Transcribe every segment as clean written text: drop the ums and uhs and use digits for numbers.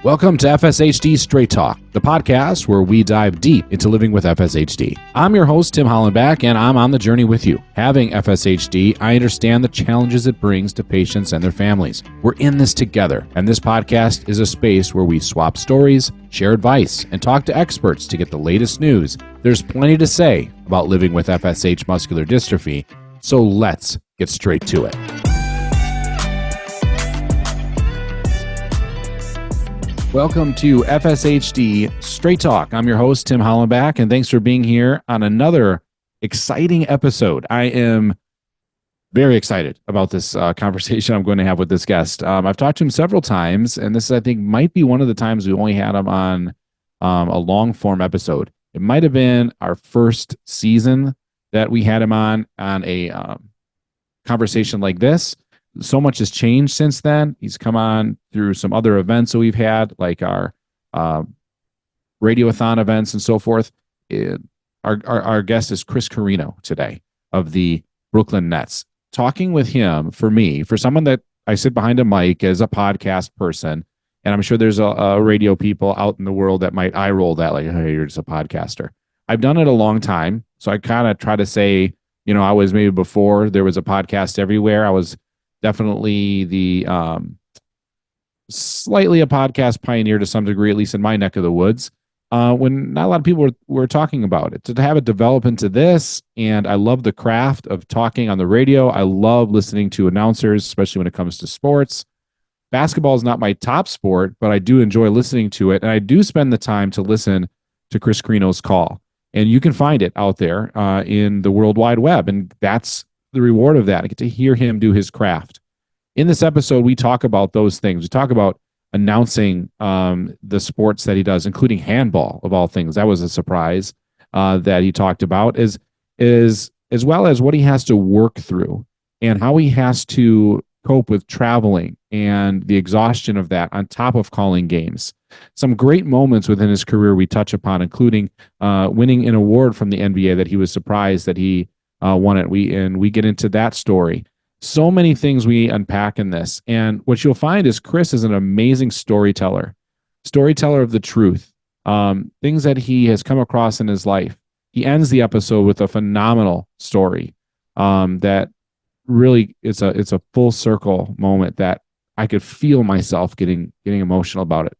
Welcome to FSHD Straight Talk, the podcast where we dive deep into living with FSHD. I'm your host, Tim Hollenback, and I'm on the journey with you. Having FSHD, I understand the challenges it brings to patients and their families. We're in this together, and this podcast is a space where we swap stories, share advice, and talk to experts to get the latest news. There's plenty to say about living with FSH muscular dystrophy, so let's get straight to it. Welcome to FSHD Straight Talk. I'm your host, Tim Hollenback, and thanks for being here on another exciting episode. I am very excited about this conversation I'm going to have with this guest. I've talked to him several times, and this, I think, might be one of the times we only had him on a long-form episode. It might have been our first season that we had him on a conversation like this. So much has changed since then. He's come on through some other events that we've had, like our radiothon events and so forth. Our guest is Chris Carrino today of the Brooklyn Nets. Talking with him, for someone that I sit behind a mic as a podcast person, and I'm sure there's a radio people out in the world that might eye roll that, like, hey, you're just a podcaster. I've done it a long time, so I kind of try to say, I was maybe before there was a podcast everywhere. I was definitely the slightly a podcast pioneer to some degree, at least in my neck of the woods, when not a lot of people were talking about it. To have it develop into this, and I love the craft of talking on the radio. I love listening to announcers, especially when it comes to sports. Basketball is not my top sport, but I do enjoy listening to it, and I do spend the time to listen to Chris Carrino's call. And you can find it out there in the World Wide Web, and that's the reward of that. I get to hear him do his craft. In this episode, we talk about those things. We talk about announcing the sports that he does, including handball, of all things. That was a surprise that he talked about, as well as what he has to work through and how he has to cope with traveling and the exhaustion of that on top of calling games. Some great moments within his career we touch upon, including winning an award from the NBA that he was surprised that he won it. We get into that story. So many things we unpack in this. And what you'll find is Chris is an amazing storyteller of the truth, things that he has come across in his life. He ends the episode with a phenomenal story that really it's a full circle moment that I could feel myself getting emotional about it.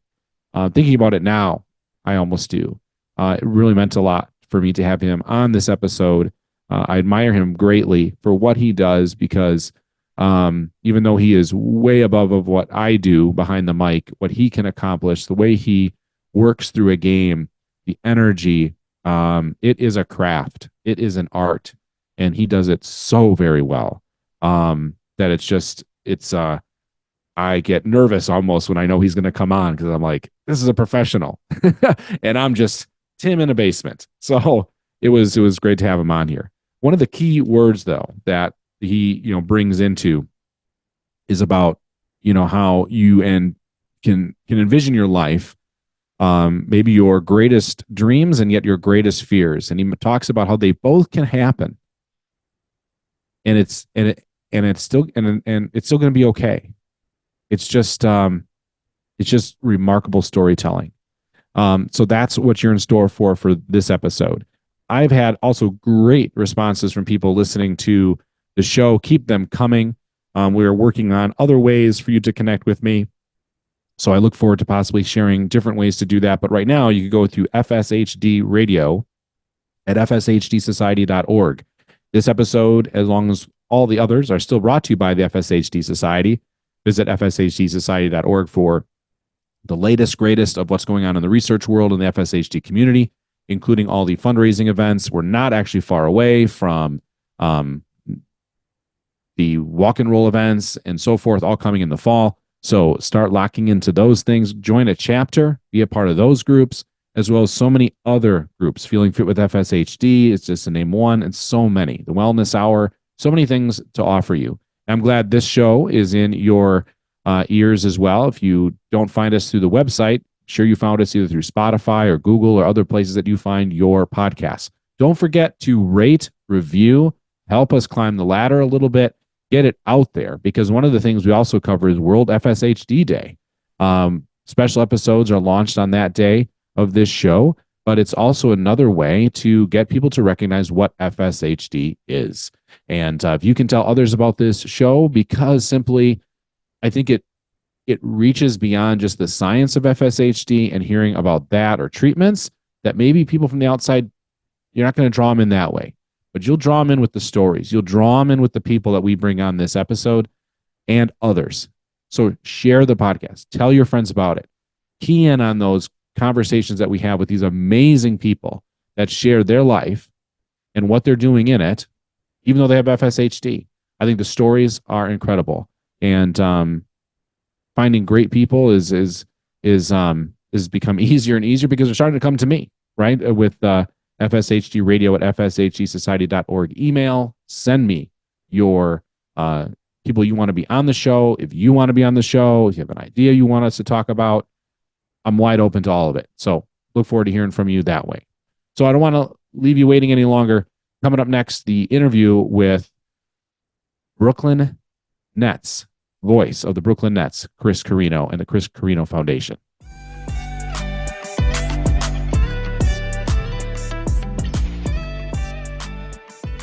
Thinking about it now, I almost do. It really meant a lot for me to have him on this episode. I admire him greatly for what he does, because even though he is way above of what I do behind the mic, what he can accomplish, the way he works through a game, the energy, it is a craft. It is an art, and he does it so very well that I get nervous almost when I know he's going to come on, because I'm like, this is a professional, and I'm just Tim in a basement. So it was great to have him on here. One of the key words, though, that he brings into is about how you can envision your life, maybe your greatest dreams and yet your greatest fears, and he talks about how they both can happen, and it's still going to be okay. It's just remarkable storytelling. So that's what you're in store for this episode. I've had also great responses from people listening to the show. Keep them coming. We are working on other ways for you to connect with me. So I look forward to possibly sharing different ways to do that. But right now, you can go through FSHD Radio at FSHDsociety.org. This episode, as long as all the others, are still brought to you by the FSHD Society. Visit FSHDsociety.org for the latest, greatest of what's going on in the research world in the FSHD community, including all the fundraising events. We're not actually far away from the walk and roll events and so forth, all coming in the fall. So start locking into those things. Join a chapter, be a part of those groups, as well as so many other groups. Feeling Fit with FSHD, it's just to name one, and so many. The Wellness Hour, so many things to offer you. I'm glad this show is in your ears as well. If you don't find us through the website, sure you found us either through Spotify or Google or other places that you find your podcasts. Don't forget to rate, review, help us climb the ladder a little bit, get it out there, because one of the things we also cover is World FSHD Day. special episodes are launched on that day of this show, but it's also another way to get people to recognize what FSHD is. And if you can tell others about this show, because simply, I think it reaches beyond just the science of FSHD and hearing about that or treatments, that maybe people from the outside, you're not going to draw them in that way, but you'll draw them in with the stories. You'll draw them in with the people that we bring on this episode and others. So share the podcast, tell your friends about it, key in on those conversations that we have with these amazing people that share their life and what they're doing in it, even though they have FSHD. I think the stories are incredible, and finding great people is become easier and easier because they're starting to come to me, right? With FSHD Radio at fshdsociety.org. Email, send me your people you want to be on the show. If you want to be on the show, if you have an idea you want us to talk about, I'm wide open to all of it. So look forward to hearing from you that way. So I don't want to leave you waiting any longer. Coming up next, the interview with Brooklyn Nets, voice of the Brooklyn Nets, Chris Carrino and the Chris Carrino Foundation.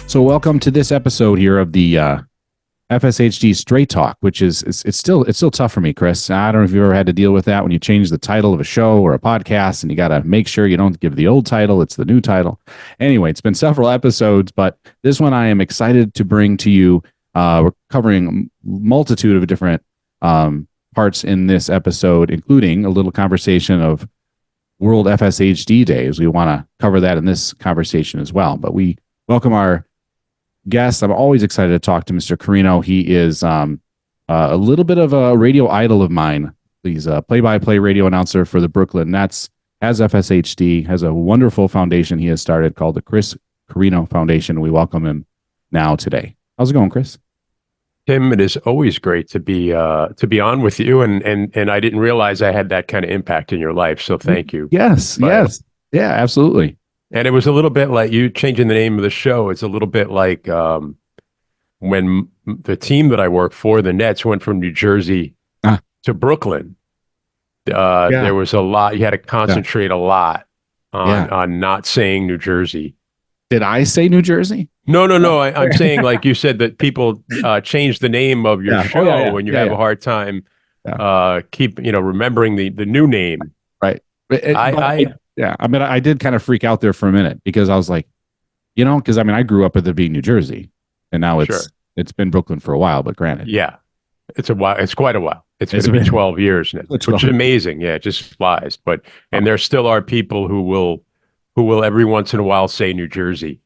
So welcome to this episode here of the FSHD Straight Talk, which is it's still tough for me, Chris. I don't know if you've ever had to deal with that when you change the title of a show or a podcast, and you got to make sure you don't give the old title, it's the new title. Anyway, it's been several episodes, but this one I am excited to bring to you. We're covering a multitude of different parts in this episode, including a little conversation of World FSHD Days. We want to cover that in this conversation as well. But we welcome our guest. I'm always excited to talk to Mr. Carrino. He is a little bit of a radio idol of mine. He's a play-by-play radio announcer for the Brooklyn Nets, has FSHD, has a wonderful foundation he has started called the Chris Carrino Foundation. We welcome him now today. How's it going, Chris? Tim, it is always great to be on with you, and I didn't realize I had that kind of impact in your life. So thank you. Yes, yes, yeah, absolutely. And it was a little bit like you changing the name of the show. It's a little bit like when the team that I work for, the Nets, went from New Jersey to Brooklyn. There was a lot. You had to concentrate a lot on not saying New Jersey. Did I say New Jersey? No. I'm saying, like you said, that people change the name of your show when you have a hard time keep remembering the new name. Right. I did kind of freak out there for a minute because I was like, because I grew up with it being New Jersey, and now it's been Brooklyn for a while. But granted, it's a while. It's quite a while. It's going to be 12 years now, which is amazing. Yeah, it just flies. But and there still are people who will every once in a while say New Jersey.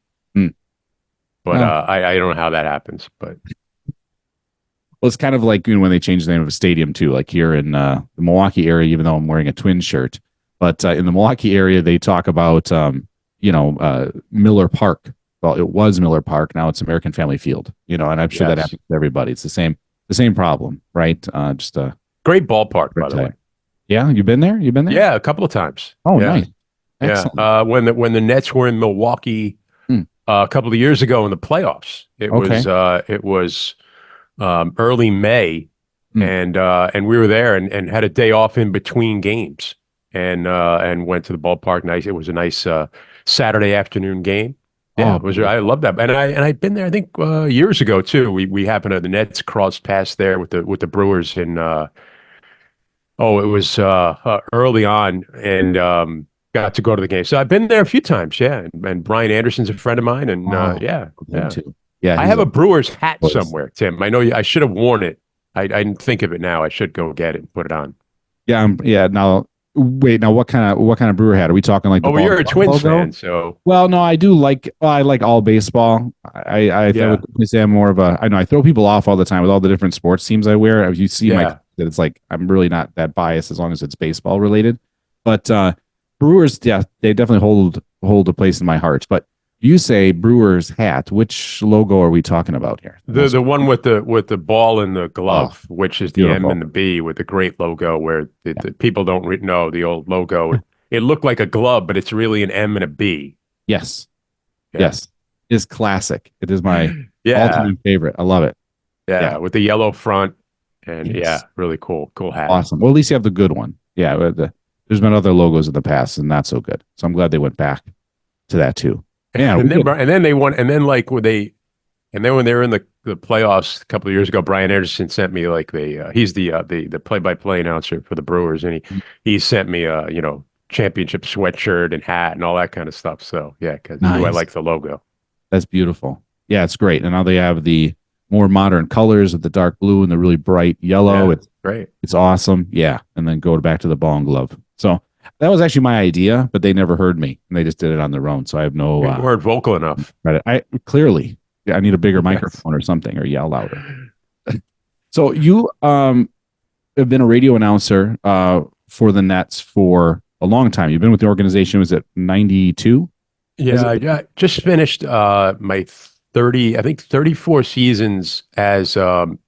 But I don't know how that happens. But well, it's kind of like when they change the name of a stadium too, like here in the Milwaukee area. Even though I'm wearing a Twins shirt, but in the Milwaukee area, they talk about Miller Park. Well, it was Miller Park. Now it's American Family Field. And I'm sure that happens to everybody. It's the same problem, right? Just a great ballpark, by the way. Yeah, you've been there. Yeah, a couple of times. Oh, nice. Excellent. Yeah, when the Nets were in Milwaukee a couple of years ago in the playoffs, it was early May, and we were there and had a day off in between games, and went to the ballpark. Nice. It was a nice Saturday afternoon game. Yeah, I love that, and I'd been there I think years ago too. We happened to the Nets crossed paths there with the Brewers in it was early on, and got to go to the game. So I've been there a few times, and Brian Anderson's a friend of mine, and I have a Brewers hat somewhere, Tim. I know I should have worn it. I didn't think of it now. I should go get it and put it on. Now wait, what kind of Brewer hat are we talking? Like you're a Twins fan, so well, no, I do like I like all baseball. I say I'm more of a I throw people off all the time with all the different sports teams I wear. You see that it's like I'm really not that biased as long as it's baseball related, but Brewers, they definitely hold a place in my heart. But you say Brewers hat. Which logo are we talking about here? The one with the ball in the glove, which is the beautiful. M and the B with the great logo, where the people don't know the old logo. It looked like a glove, but it's really an M and a B. Yes, yes, it's classic. It is my ultimate favorite. I love it. Yeah, with the yellow front, and really cool hat. Awesome. Well, at least you have the good one. Yeah, there's been other logos in the past and not so good. So I'm glad they went back to that too. Yeah, and then they won, and then like and then when they were in the playoffs a couple of years ago, Brian Anderson sent me like he's the play-by-play announcer for the Brewers, and he sent me a championship sweatshirt and hat and all that kind of stuff. So yeah, because he knew I like the logo. That's beautiful. Yeah, it's great. And now they have the more modern colors of the dark blue and the really bright yellow. Yeah, it's great. It's awesome. Yeah, and then go back to the ball and glove. So that was actually my idea, but they never heard me, and they just did it on their own. So I have no. You weren't vocal enough. Credit. I need a bigger microphone or something, or yell louder. So you have been a radio announcer for the Nets for a long time. You've been with the organization. Was it 92? Yeah, I just finished my 34 seasons as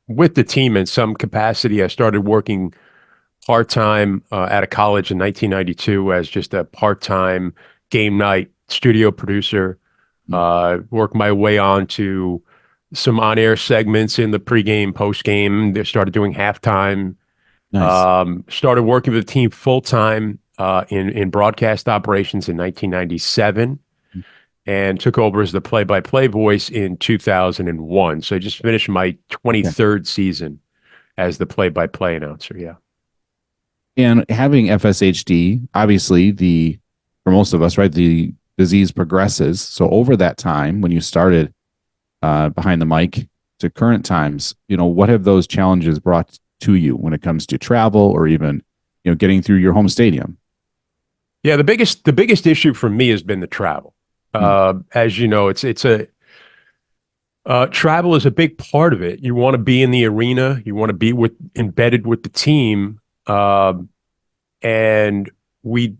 with the team in some capacity. I started working part-time at a college in 1992 as just a part-time game night studio producer. Worked my way on to some on-air segments in the pregame, postgame. They started doing halftime. Nice. Started working with the team full-time in broadcast operations in 1997 and took over as the play-by-play voice in 2001. So I just finished my 23rd season as the play-by-play announcer. Yeah. And having FSHD, obviously for most of us, right, the disease progresses. So over that time, when you started behind the mic to current times, what have those challenges brought to you when it comes to travel or even, getting through your home stadium? Yeah, the biggest issue for me has been the travel. As you know, travel is a big part of it. You want to be in the arena. You want to be embedded with the team. And we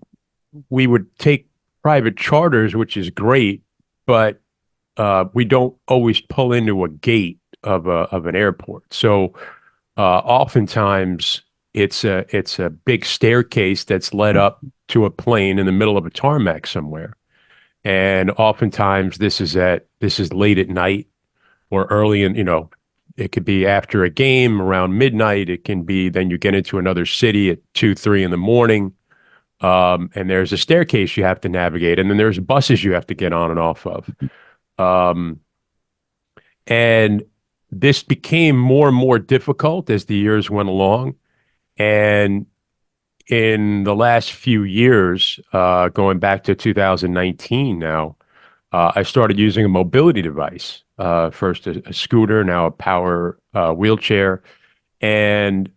would take private charters, which is great, but we don't always pull into a gate of an airport. So oftentimes it's a big staircase that's led up to a plane in the middle of a tarmac somewhere. And oftentimes this is late at night or early in, it could be after a game around midnight. It can be then you get into another city at 2, 3 in the morning. And there's a staircase you have to navigate. And then there's buses you have to get on and off of. And this became more and more difficult as the years went along. And in the last few years, going back to 2019 now, I started using a mobility device, first a scooter, now a power wheelchair. And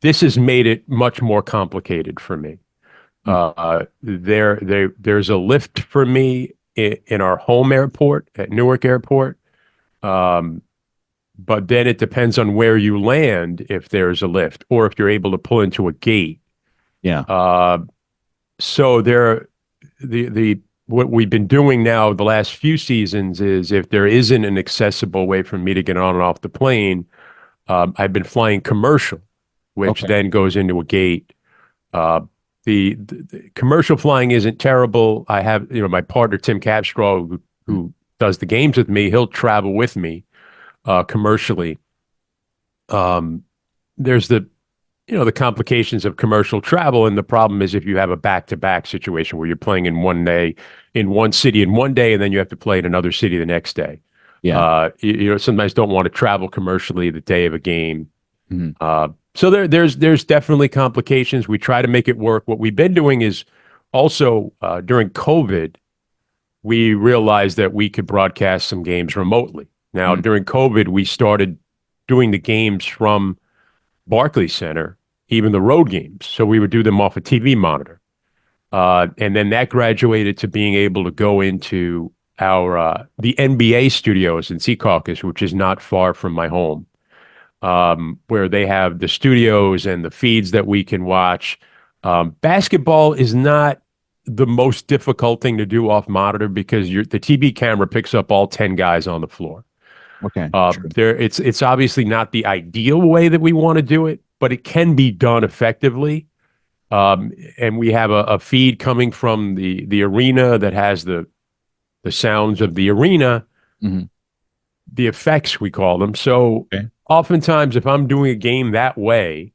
this has made it much more complicated for me. There's a lift for me in our home airport at Newark Airport. But then it depends on where you land if there's a lift or if you're able to pull into a gate. Yeah. So what we've been doing now the last few seasons is if there isn't an accessible way for me to get on and off the plane, I've been flying commercial, which then goes into a gate. The commercial flying isn't terrible. I have, my partner, Tim Capstraw, who does the games with me, he'll travel with me commercially. There's the complications of commercial travel. And the problem is if you have a back-to-back situation where you're playing in one day, in one city in one day, and then you have to play in another city the next day. Yeah. You sometimes don't want to travel commercially the day of a game. So there's definitely complications. We try to make it work. What we've been doing is also during COVID, we realized that we could broadcast some games remotely. Now, during COVID, we started doing the games from Barclays Center, even the road games. So we would do them off a TV monitor. And then that graduated to being able to go into the NBA studios in Secaucus, which is not far from my home, where they have the studios and the feeds that we can watch. Basketball is not the most difficult thing to do off monitor because the TV camera picks up all 10 guys on the floor. Okay. It's obviously not the ideal way that we want to do it, but it can be done effectively. And we have a feed coming from the arena that has the sounds of the arena, the effects we call them. So oftentimes, if I'm doing a game that way,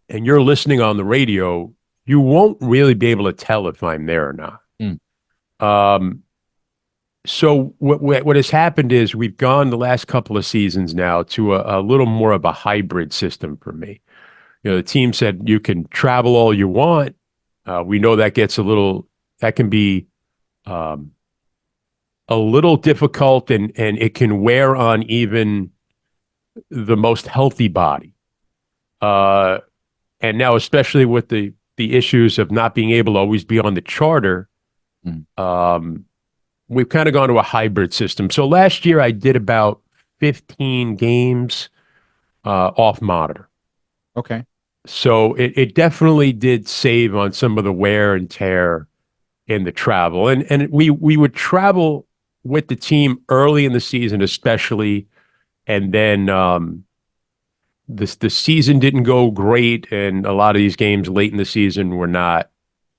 and you're listening on the radio, you won't really be able to tell if I'm there or not. Um, so what has happened is we've gone the last couple of seasons now to a little more of a hybrid system for me. The team said you can travel all you want. We know that that can be um, a little difficult, and it can wear on even the most healthy body. And now, especially with the issues of not being able to always be on the charter, we've kind of gone to a hybrid system. So last year I did about 15 games off monitor. Okay. So it definitely did save on some of the wear and tear in the travel. And we would travel with the team early in the season, especially, and then the season didn't go great, and a lot of these games late in the season were not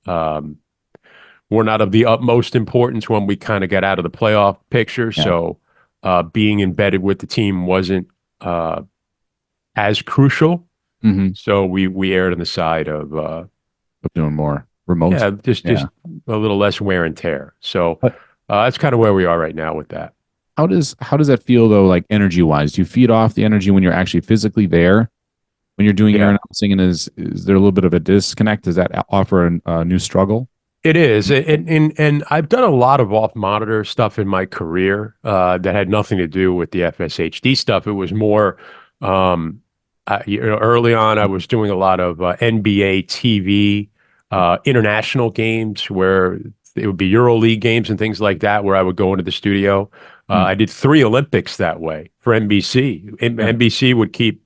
of the utmost importance when we kind of got out of the playoff picture. Yeah. So being embedded with the team wasn't as crucial. So we erred on the side of doing more remote. Yeah, just a little less wear and tear. So that's kind of where we are right now with that. How does that feel though, like energy wise? Do you feed off the energy when you're actually physically there? When you're doing air announcing, and is there a little bit of a disconnect? Does that offer a new struggle? It is, and I've done a lot of off-monitor stuff in my career that had nothing to do with the FSHD stuff. It was more, early on, I was doing a lot of NBA TV, international games where it would be EuroLeague games and things like that, where I would go into the studio. I did 3 Olympics that way for NBC. NBC would keep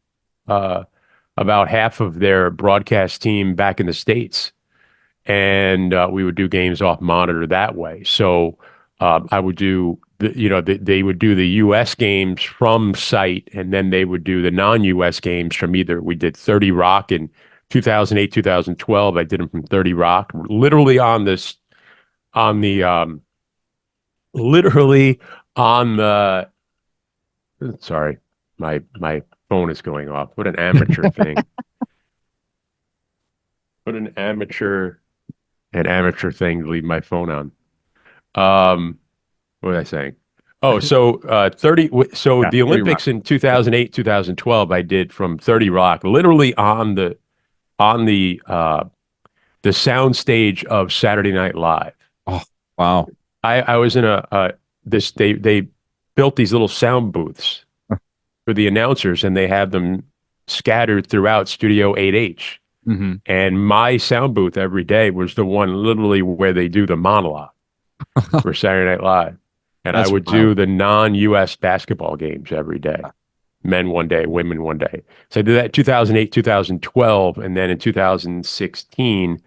about half of their broadcast team back in the States. And we would do games off monitor that way. So I would do, they would do the U.S. games from site, and then they would do the non-U.S. games from either. We did 30 Rock in 2008, 2012. I did them from 30 Rock, literally on the, sorry, my phone is going off. What an amateur thing. What an amateur thing to leave my phone on. What was I saying? Oh, so 30. So the Olympics in 2008, 2012, I did from 30 Rock, literally on the sound stage of Saturday Night Live. Oh, wow! I was in they built these little sound booths for the announcers, and they had them scattered throughout Studio 8H. And my sound booth every day was the one literally where they do the monologue for Saturday Night Live. And I would do the non-US basketball games every day. Men one day, women one day. So I did that in 2008, 2012. And then in 2016,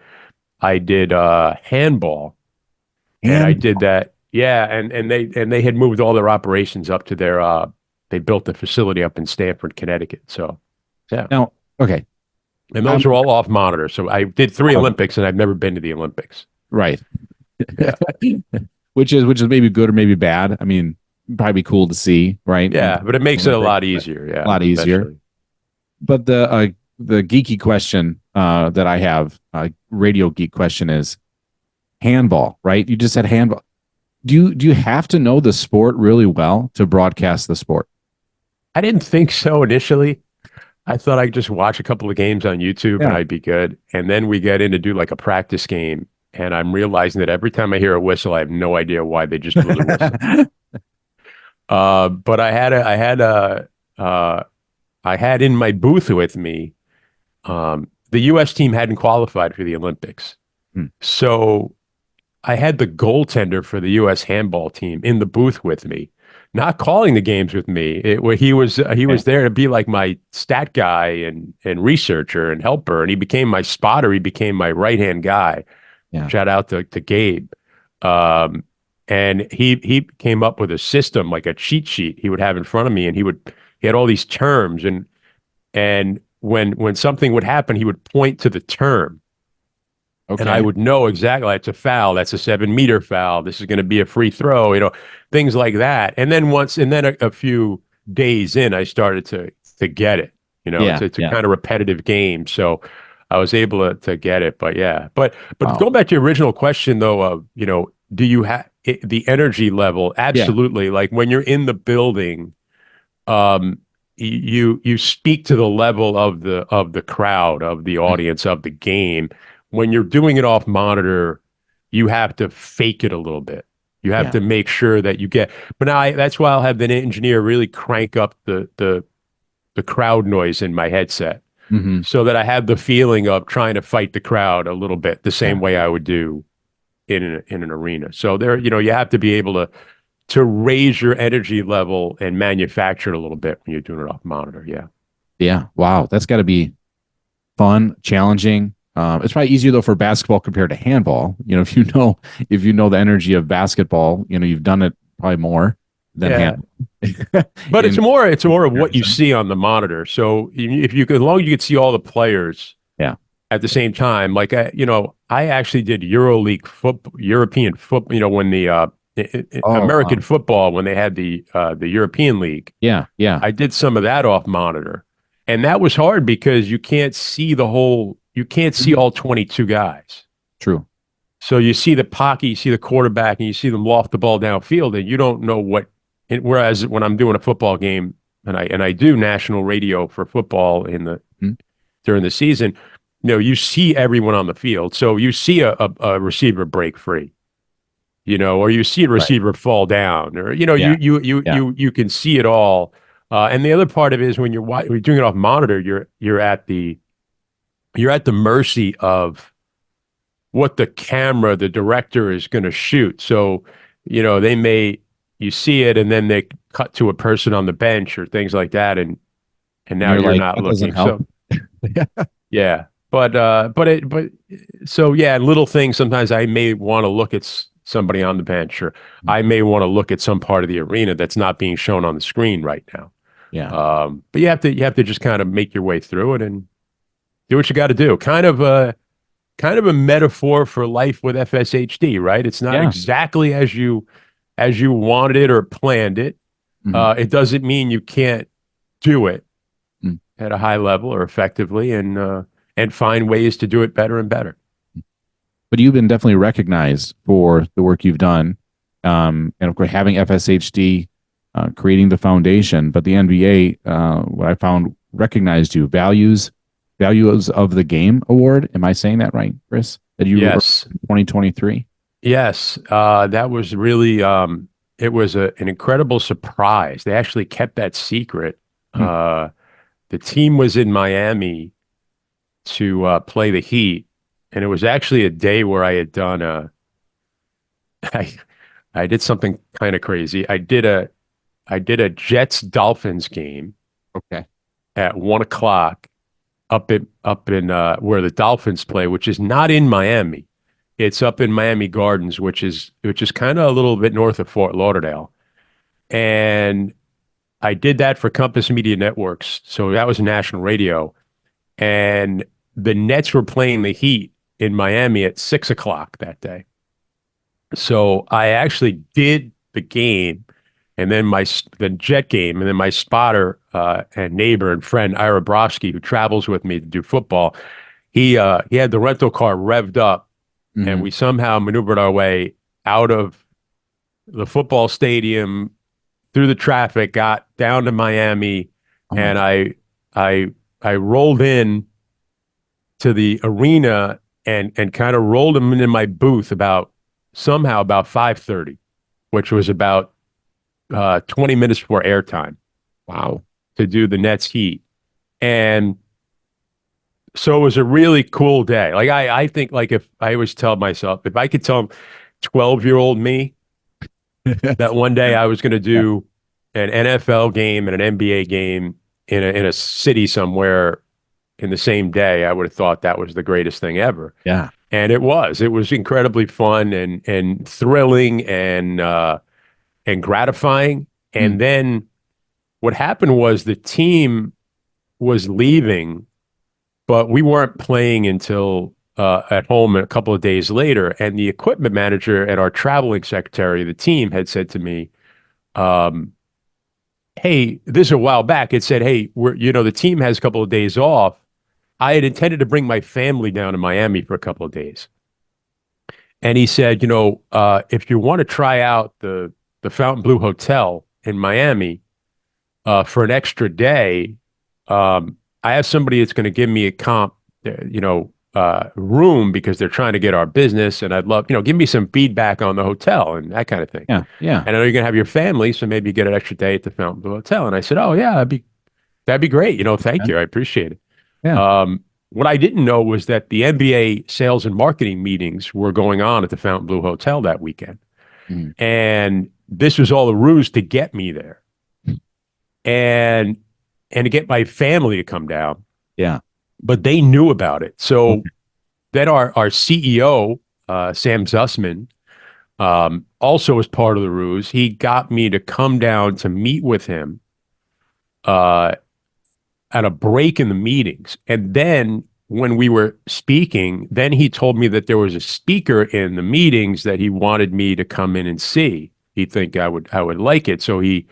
I did handball. And I did that. Yeah. And they had moved all their operations up to their, they built a facility up in Stamford, Connecticut. So, yeah. Now, okay. And those are all off monitor. So I did 3 Olympics, and I've never been to the Olympics. Right. Yeah. which is maybe good or maybe bad. I mean, probably cool to see, right? Yeah, but it makes it a lot easier. Yeah, a lot easier. Especially. But the geeky question that I have, radio geek question, is handball. Right? You just said handball. Do you have to know the sport really well to broadcast the sport? I didn't think so initially. I thought I'd just watch a couple of games on YouTube and I'd be good. And then we get in to do like a practice game, and I'm realizing that every time I hear a whistle, I have no idea why they just blew the whistle. But I had in my booth with me, the U.S. team hadn't qualified for the Olympics. So I had the goaltender for the U.S. handball team in the booth with me, not calling the games with me. He was there to be like my stat guy and researcher and helper, and he became my spotter. He became my right-hand guy. Yeah. Shout out to Gabe. And he came up with a system, like a cheat sheet he would have in front of me, and he had all these terms, and when something would happen, he would point to the term. Okay. And I would know exactly, it's a foul, that's a 7-meter foul, this is going to be a free throw, things like that. And then a few days in, I started to get it. It's a kind of repetitive game. So I was able to get it. But yeah, but Wow. going back to your original question though, of do you have the energy level? Yeah. Absolutely. Like when you're in the building, um, you speak to the level of the crowd, of the Mm. audience, of the game. When you're doing it off monitor, you have to fake it a little bit. You have Yeah. to make sure that you get. But now that's why I'll have the engineer really crank up the crowd noise in my headset, Hmm. so that I have the feeling of trying to fight the crowd a little bit, the same Yeah. way I would do in an arena. So there, you have to be able to raise your energy level and manufacture it a little bit when you're doing it off monitor. Yeah. Yeah. Wow. That's got to be fun, challenging. It's probably easier though for basketball compared to handball. If you know the energy of basketball, you've done it probably more than Yeah. handball. But In it's more of what you comparison. see on the monitor. So if you could, as long as you could see all the players Yeah. at the same time, like I actually did EuroLeague football, European football, when the Oh, American wow. football, when they had the European League. Yeah. Yeah. I did some of that off monitor, and that was hard because you can't see Mhm. all 22 guys. True. So you see the pocket, you see the quarterback, and you see them loft the ball downfield, and you don't know what. Whereas when I'm doing a football game, and I do national radio for football Mhm. during the season, you see everyone on the field. So you see a receiver break free, or you see a Right. receiver fall down, or Yeah. Yeah. you can see it all. And the other part of it is when when you're doing it off monitor, you're at the mercy of what the director is going to shoot. So, you see it and then they cut to a person on the bench or things like that, and And now you're you're like, not that doesn't looking. help. So yeah, but so yeah, little things. Sometimes I may want to look at somebody on the bench, or I may want to look at some part of the arena that's not being shown on the screen right now. Yeah. But you have to just kind of make your way through it and do what you got to do. Kind of a metaphor for life with FSHD, right? It's not Yeah. exactly as you wanted it or planned it. Mhm. It doesn't mean you can't do it Mm. at a high level or effectively, and find ways to do it better and better. But you've been definitely recognized for the work you've done. And of course, having FSHD, creating the foundation, but the NBA, what I found recognized you, values of the game award. Am I saying that right, Chris? That you were Yes, 2023? yes, that was really it was an incredible surprise. They actually kept that secret. Hmm. The team was in Miami to play the Heat, and it was actually a day where I had done I I did something kind of crazy. I did a Jets Dolphins game Okay. at 1 o'clock up in where the Dolphins play, which is not in Miami. It's up in Miami Gardens, which is kind of a little bit north of Fort Lauderdale. And I did that for Compass Media Networks. So that was national radio. And the Nets were playing the Heat in Miami at 6 o'clock that day. So I actually did the game, and then the Jet game, and then my spotter and neighbor and friend Ira Brofsky, who travels with me to do football, he had the rental car revved up, and Hmm. we somehow maneuvered our way out of the football stadium through the traffic, got down to Miami, Oh my and God. I rolled in to the arena and kind of rolled him in my booth about 5:30, which was about 20 minutes before airtime Wow. to do the Nets Heat. And so it was a really cool day. Like I think, like, if I always tell myself, if I could tell 12-year-old me that one day I was going to Yeah. do an NFL game and an NBA game in a city somewhere in the same day, I would have thought that was the greatest thing ever. Yeah. And it was. It was incredibly fun and thrilling and gratifying. Mm. And then what happened was the team was leaving, but we weren't playing until at home a couple of days later. And the equipment manager and our traveling secretary of the team had said to me, um, "Hey, this is a while back." It said, "Hey, the team has a couple of days off. I had intended to bring my family down to Miami for a couple of days. And he said, if you want to try out the Fontainebleau Hotel in Miami for an extra day, I have somebody that's going to give me a comp, room because they're trying to get our business, and I'd love, give me some feedback on the hotel and that kind of thing. Yeah, yeah. And I know you're going to have your family, so maybe you get an extra day at the Fontainebleau Hotel. And I said, oh yeah, that'd be great. Thank you, I appreciate it. Yeah. What I didn't know was that the NBA sales and marketing meetings were going on at the Fontainebleau Hotel that weekend. Mm. And this was all a ruse to get me there. And to get my family to come down. Yeah. But they knew about it. So then our CEO, Sam Zussman, also was part of the ruse. He got me to come down to meet with him at a break in the meetings. And then when we were speaking, then he told me that there was a speaker in the meetings that he wanted me to come in and see. He think I would like it. So he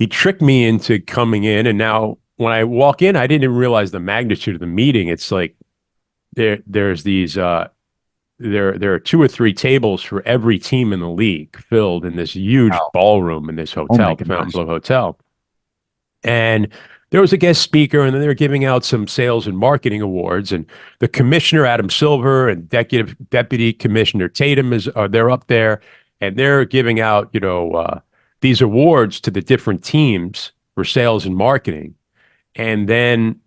tricked me into coming in. And now when I walk in, I didn't even realize the magnitude of the meeting. It's like there's these there are 2 or 3 tables for every team in the league filled in this huge ballroom in this hotel, the Fontainebleau Hotel. And there was a guest speaker, and then they were giving out some sales and marketing awards. And the commissioner, Adam Silver, and Deputy Commissioner Tatum they're up there, and they're giving out, these awards to the different teams for sales and marketing. And then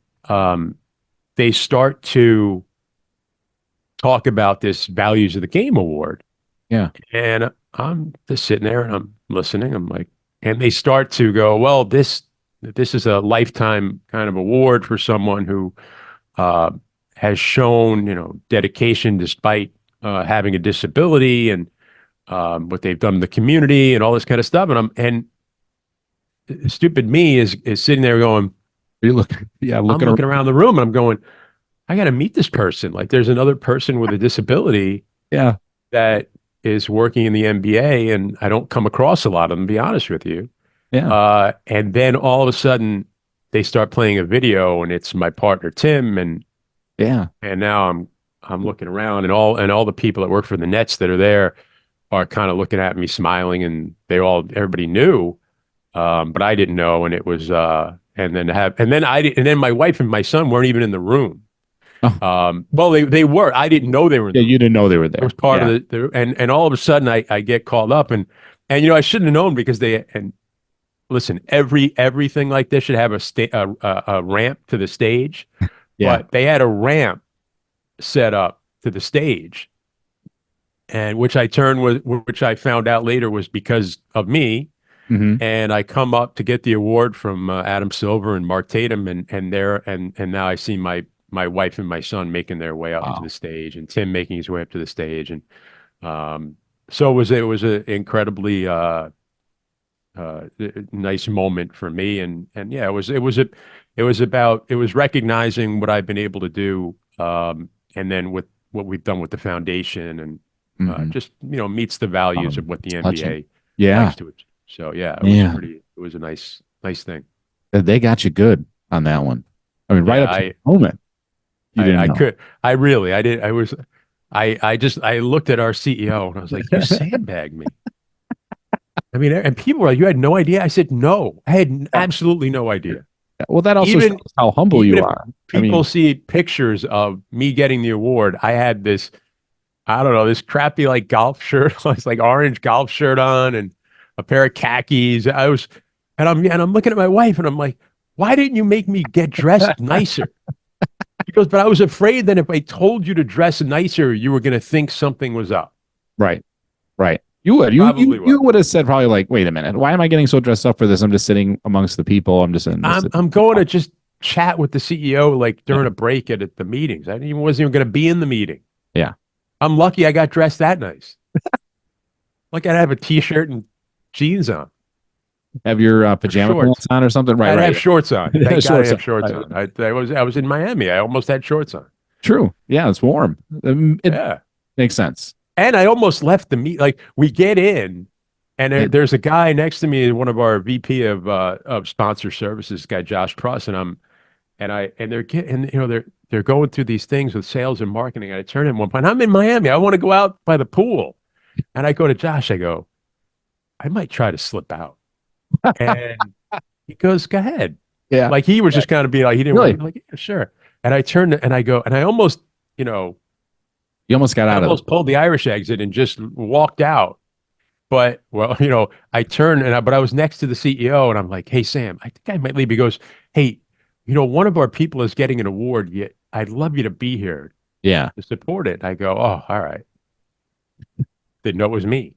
they start to talk about this Values of the Game award. Yeah. And I'm just sitting there and I'm listening. I'm like, and they start to go, well, this is a lifetime kind of award for someone who has shown, dedication despite having a disability, and what they've done in the community and all this kind of stuff. And stupid me is sitting there going, you're looking around the room, and I'm going, I got to meet this person. Like, there's another person with a disability that is working in the NBA, and I don't come across a lot of them, to be honest with you. Yeah. And then all of a sudden they start playing a video, and it's my partner, Tim. And now I'm looking around, and all the people that work for the Nets that are there are kind of looking at me smiling, and everybody knew. But I didn't know. And it was, and then my wife and my son weren't even in the room. Oh. Well, they were. I didn't know they were. You didn't know they were there. It was part of and all of a sudden I get called up, and I shouldn't have known, because listen, everything like this should have a ramp to the stage. But they had a ramp set up to the stage, and which I found out later was because of me. Mm-hmm. And I come up to get the award from Adam Silver and Mark Tatum, and now I see my wife and my son making their way up to the stage, and Tim making his way up to the stage, and so it was an incredibly nice moment for me, and yeah, it was recognizing what I've been able to do, and then with what we've done with the foundation, and just meets the values of what the NBA likes to achieve. So yeah, it was a nice thing. They got you good on that one. I mean, right up to the moment. I looked at our CEO and I was like, you sandbagged me. I mean, and people were like, you had no idea? I said, no, I had absolutely no idea. Well, that also shows how humble you are. People see pictures of me getting the award. I had this, I don't know, this crappy like golf shirt, it's like orange golf shirt on, and a pair of khakis. And I'm looking at my wife and I'm like, why didn't you make me get dressed nicer? She goes, but I was afraid that if I told you to dress nicer, you were going to think something was up. Right. You would. You would have said probably like, wait a minute, why am I getting so dressed up for this? I'm just sitting amongst the people. I'm going to just chat with the CEO like during a break at the meetings. I wasn't even going to be in the meeting. Yeah. I'm lucky I got dressed that nice. Like I'd have a t-shirt and jeans on. Have your pajama pants on or something, right? I have shorts on. Thank God I have shorts on. I was in Miami. I almost had shorts on. True. Yeah, it's warm. It makes sense. And I almost left the meet. Like we get in, and there's a guy next to me, one of our VP of sponsor services, guy Josh Truss, and and they're going through these things with sales and marketing. And I turn in one point, I'm in Miami. I want to go out by the pool. And I go to Josh, I go, I might try to slip out. And he goes, go ahead. Yeah. Like he was just kind of being like, he didn't want Really? to, like, yeah, sure. And I turned and I go, and I almost, you know, You almost got I out of it. almost pulled the Irish exit and just walked out. But well, I turned but I was next to the CEO and I'm like, hey, Sam, I think I might leave. He goes, hey, one of our people is getting an award. Yet I'd love you to be here Yeah. to support it. I go, oh, all right. Didn't know it was me.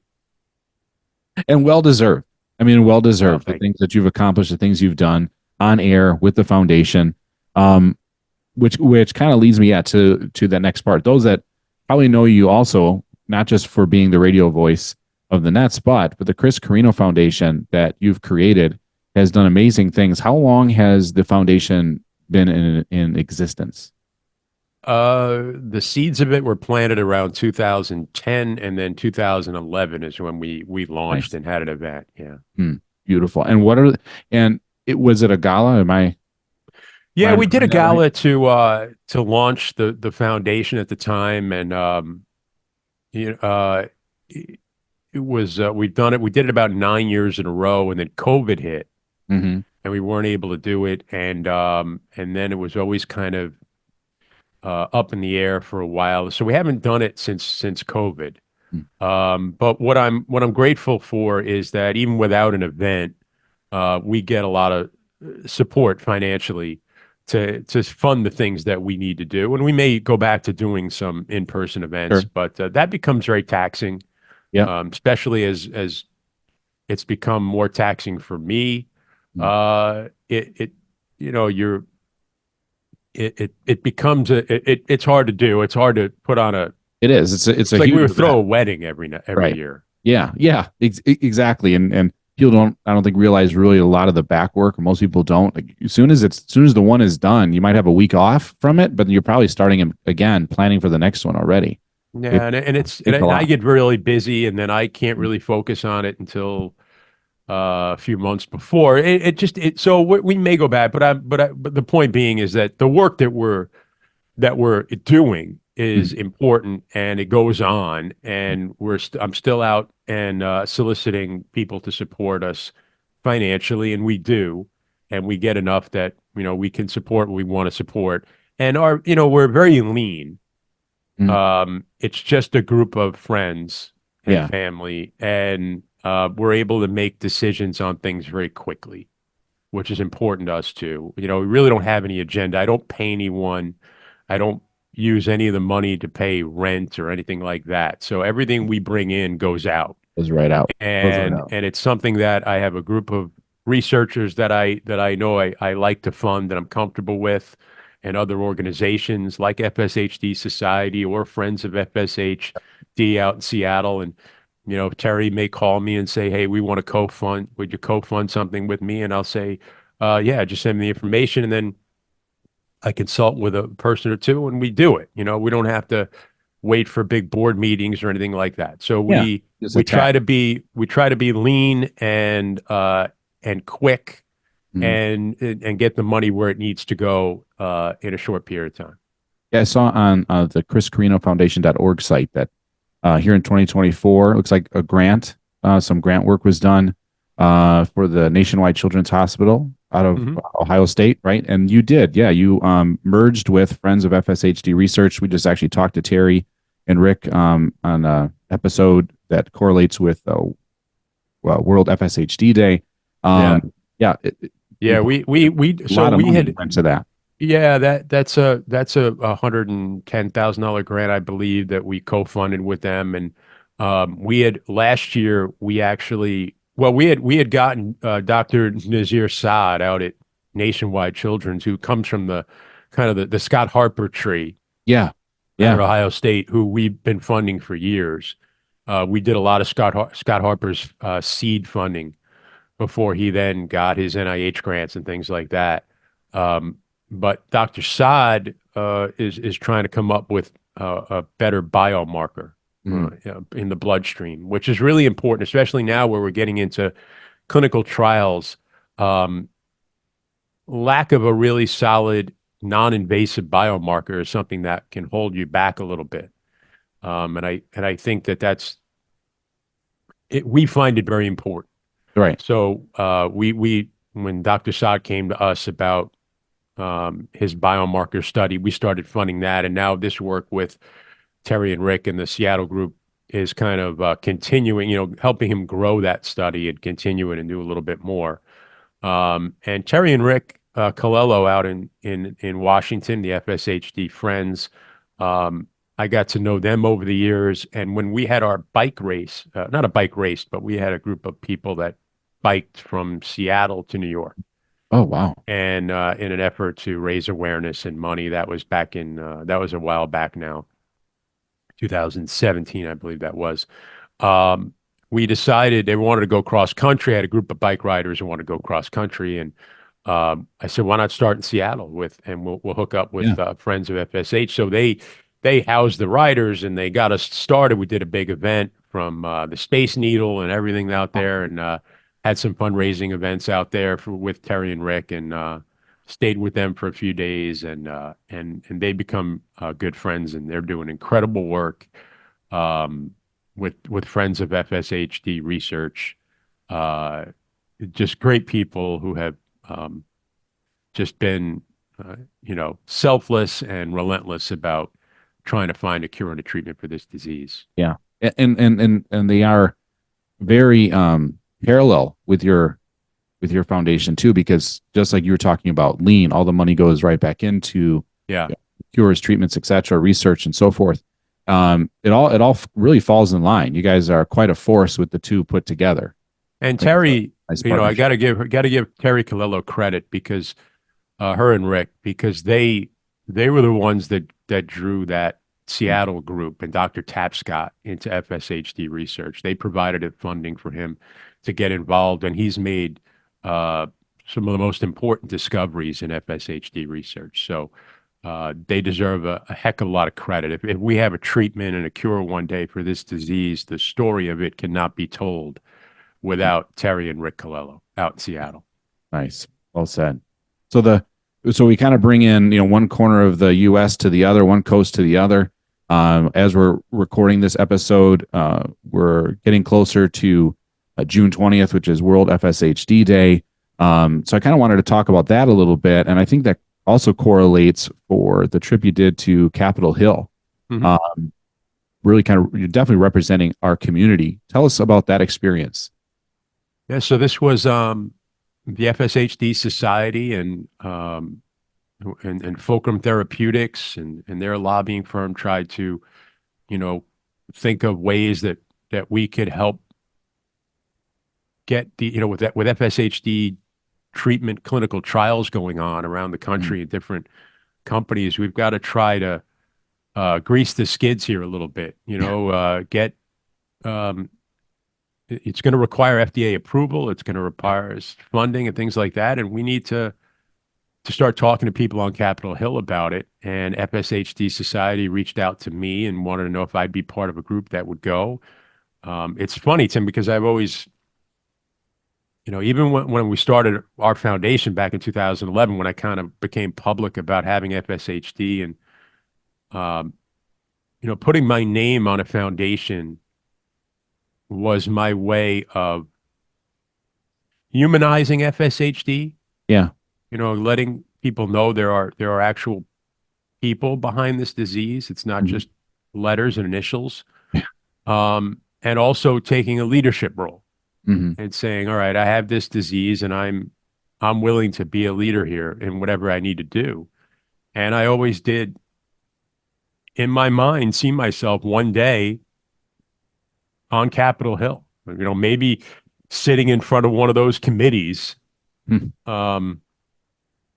And well deserved. I mean, well Oh, deserved. The thank you. things that you've accomplished, the things you've done on air with the foundation, um, which kind of leads me to that next part. Those that probably know you also, not just for being the radio voice of the Nets, but the Chris Carrino Foundation that you've created has done amazing things. How long has the foundation been in existence? The seeds of it were planted around 2010, and then 2011 is when we launched Nice. and had an event. Yeah. Beautiful. And what are and it was it a gala? Am I Yeah, we did a remembering that right? gala to launch the foundation at the time, and you know, it, it was we've done it. We did it about 9 years in a row, and then COVID hit, Mm-hmm. and we weren't able to do it, and then it was always kind of up in the air for a while. So we haven't done it since COVID. But what I'm grateful for is that even without an event, we get a lot of support financially to fund the things that we need to do, and we may go back to doing some in-person events, Sure. but that becomes very taxing, Yeah. especially as it's become more taxing for me. Mm. It you know you're it becomes it's hard to do. It's hard to put on a. It is. It's It's a like we huge would throw event. a wedding every Right. year. Yeah. Yeah. Exactly. And people don't I don't think realize really a lot of the back work, or most people don't. Like, as soon as the one is done, you might have a week off from it, but you're probably starting again, planning for the next one already. It Yeah, and it's takes a and I lot. get really busy, and then I can't really focus on it until a few months before. So we may go back, but the point being is that the work that we're doing is Mm. important, and it goes on, and I'm still out and soliciting people to support us financially, and we do, and we get enough that we can support what we want to support, and we're very lean. Mm. It's just a group of friends and Yeah. family, and we're able to make decisions on things very quickly, which is important to us too. We really don't have any agenda. I don't pay anyone. I don't use any of the money to pay rent or anything like that. So everything we bring in goes out. Goes right out. Goes right And out. and it's something that I have a group of researchers that I know I like to fund, that I'm comfortable with, and other organizations like FSHD Society or Friends of FSHD out in Seattle. And Terry may call me and say, "Hey, we want to co-fund. Would you co-fund something with me?" And I'll say, "Yeah, just send me the information." And then I consult with a person or two, and we do it. We don't have to wait for big board meetings or anything like that. So Yeah. we Just we attack. try to be lean and quick, Mm. and get the money where it needs to go in a short period of time. Yeah, I saw on the chriscarinofoundation.org site that here in 2024, it looks like some grant work was done for the Nationwide Children's Hospital out of Hmm. Ohio State, right? And you did, yeah, you merged with Friends of FSHD Research. We just actually talked to Terry and Rick on a episode that correlates with World FSHD Day. Yeah, Yeah, yeah. We a so lot of we money had went to that. Yeah, that's a $110,000 grant, I believe, that we co-funded with them. And we had last year we actually we had gotten Dr. Nazir Saad out at Nationwide Children's, who comes from the kind of the Scott Harper tree Yeah, out yeah, at Ohio State, who we've been funding for years. We did a lot of Scott Harper's seed funding before he then got his NIH grants and things like that. Um, but Dr. Saad is trying to come up with a better biomarker mm, in the bloodstream, which is really important, especially now where we're getting into clinical trials. Um, lack of a really solid non-invasive biomarker is something that can hold you back a little bit. And I think that that's it, we find it very important. Right. So we when Dr. Saad came to us about his biomarker study, we started funding that, and now this work with Terry and Rick and the Seattle group is kind of continuing, helping him grow that study and continue it and do a little bit more. And Terry and Rick Colello out in Washington, the FSHD friends. I got to know them over the years, and when we had our bike race, not a bike race, but we had a group of people that biked from Seattle to New York, Oh, wow. and in an effort to raise awareness and money. That was back in that was a while back now, 2017, I believe that was. Um, we decided they wanted to go cross country. I had a group of bike riders who wanted to go cross country, and I said, "Why not start in Seattle and we'll hook up Yeah. with friends of FSH." So they housed the riders and they got us started. We did a big event from the Space Needle and everything out there, and had some fundraising events out there with Terry and Rick, and stayed with them for a few days, and they become good friends, and they're doing incredible work. Um, with friends of FSHD research, uh, just great people who have um, just been, selfless and relentless about trying to find a cure and a treatment for this disease. Yeah. And they are very parallel with your foundation too, because just like you were talking about lean, all the money goes right back into Yeah. cures, treatments, etc., research, and so forth. It all really falls in line. You guys are quite a force with the two put together. And I think it's a Terry, nice I partnership. got to give Terry Colello credit because her and Rick, because they were the ones that drew that Seattle group and Dr. Tapscott into FSHD research. They provided the funding for him to get involved, and he's made uh, some of the most important discoveries in FSHD research. So they deserve a heck of a lot of credit. If we have a treatment and a cure one day for this disease, the story of it cannot be told without Terry and Rick Colello out in Seattle. Nice, well said. So we kind of bring in one corner of the U.S. to the other, one coast to the other. As we're recording this episode, we're getting closer to June 20th, which is World FSHD Day. So I kind of wanted to talk about that a little bit, and I think that also correlates for the trip you did to Capitol Hill. Mhm. Really kind of, you're definitely representing our community. Tell us about that experience. Yeah, so this was the FSHD Society and Fulcrum Therapeutics and their lobbying firm tried to, you know, think of ways that we could help get with FSHD treatment clinical trials going on around the Mm. country at different companies. We've got to try to grease the skids here a little bit. Get um, it's going to require FDA approval. It's going to require funding and things like that, and we need to start talking to people on Capitol Hill about it. And FSHD Society reached out to me and wanted to know if I'd be part of a group that would go. It's funny, Tim, because I've always, even when we started our foundation back in 2011, when I kind of became public about having FSHD and, um, putting my name on a foundation was my way of humanizing FSHD, Yeah. letting people know there are actual people behind this disease. It's not Mhm. just letters and initials. And also taking a leadership role Mhm. and saying, all right, I have this disease and I'm willing to be a leader here in whatever I need to do. And I always did in my mind see myself one day on Capitol Hill, maybe sitting in front of one of those committees. Mhm. Um,